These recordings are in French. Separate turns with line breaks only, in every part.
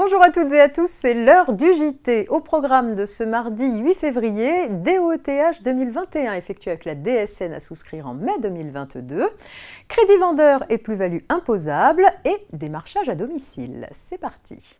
Bonjour à toutes et à tous, c'est l'heure du JT. Au programme de ce mardi 8 février, DOETH 2021 effectué avec la DSN à souscrire en mai 2022, crédit vendeur et plus-value imposable et démarchage à domicile. C'est parti.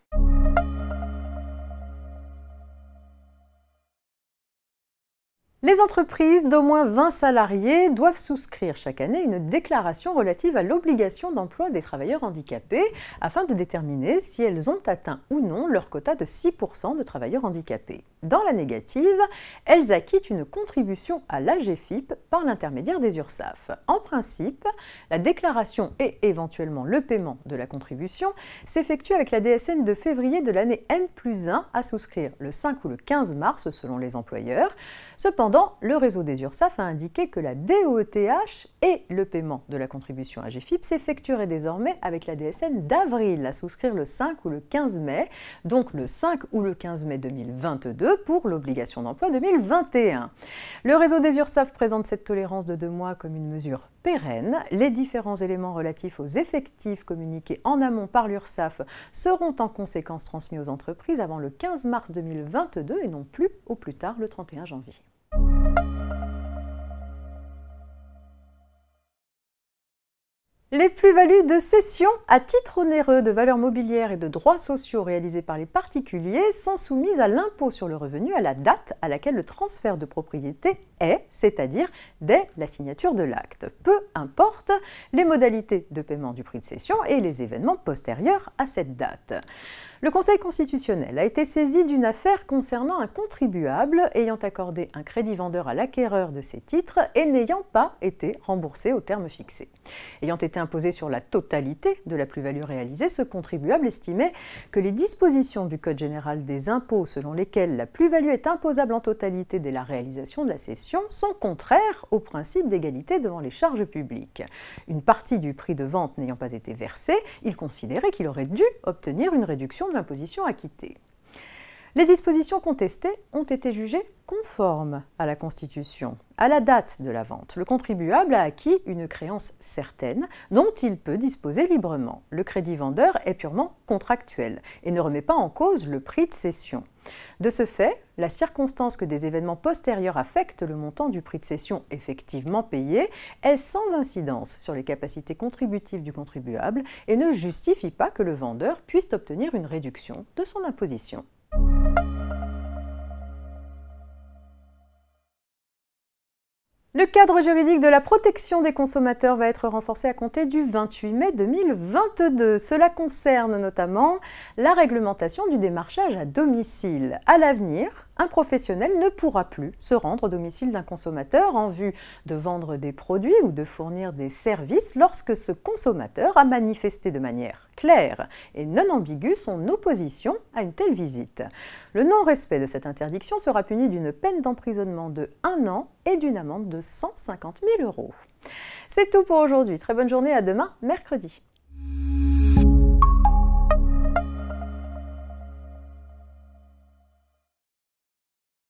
Les entreprises d'au moins 20 salariés doivent souscrire chaque année une déclaration relative à l'obligation d'emploi des travailleurs handicapés afin de déterminer si elles ont atteint ou non leur quota de 6% de travailleurs handicapés. Dans la négative, elles acquittent une contribution à l'AGEFIP par l'intermédiaire des URSSAF. En principe, la déclaration et éventuellement le paiement de la contribution s'effectue avec la DSN de février de l'année N+1 à souscrire le 5 ou le 15 mars selon les employeurs. Cependant, le réseau des URSSAF a indiqué que la DOETH et le paiement de la contribution AGEFIP s'effectueraient désormais avec la DSN d'avril à souscrire le 5 ou le 15 mai, donc le 5 ou le 15 mai 2022 pour l'obligation d'emploi 2021. Le réseau des URSSAF présente cette tolérance de 2 mois comme une mesure pérenne. Les différents éléments relatifs aux effectifs communiqués en amont par l'URSSAF seront en conséquence transmis aux entreprises avant le 15 mars 2022 et non plus au plus tard le 31 janvier. Les plus-values de cession à titre onéreux de valeurs mobilières et de droits sociaux réalisés par les particuliers sont soumises à l'impôt sur le revenu à la date à laquelle le transfert de propriété est, c'est-à-dire dès la signature de l'acte. Peu importe les modalités de paiement du prix de cession et les événements postérieurs à cette date. Le Conseil constitutionnel a été saisi d'une affaire concernant un contribuable ayant accordé un crédit vendeur à l'acquéreur de ses titres et n'ayant pas été remboursé au terme fixé. Ayant été imposé sur la totalité de la plus-value réalisée, ce contribuable estimait que les dispositions du Code général des impôts selon lesquelles la plus-value est imposable en totalité dès la réalisation de la cession sont contraires au principe d'égalité devant les charges publiques. Une partie du prix de vente n'ayant pas été versée, il considérait qu'il aurait dû obtenir une réduction de l'imposition acquittée. Les dispositions contestées ont été jugées conformes à la Constitution. À la date de la vente, le contribuable a acquis une créance certaine dont il peut disposer librement. Le crédit vendeur est purement contractuel et ne remet pas en cause le prix de cession. De ce fait, la circonstance que des événements postérieurs affectent le montant du prix de cession effectivement payé est sans incidence sur les capacités contributives du contribuable et ne justifie pas que le vendeur puisse obtenir une réduction de son imposition. Le cadre juridique de la protection des consommateurs va être renforcé à compter du 28 mai 2022. Cela concerne notamment la réglementation du démarchage à domicile. À l'avenir, un professionnel ne pourra plus se rendre au domicile d'un consommateur en vue de vendre des produits ou de fournir des services lorsque ce consommateur a manifesté de manière claire et non ambiguë son opposition à une telle visite. Le non-respect de cette interdiction sera puni d'une peine d'emprisonnement de 1 an et d'une amende de 150 000 €. C'est tout pour aujourd'hui. Très bonne journée, à demain, mercredi.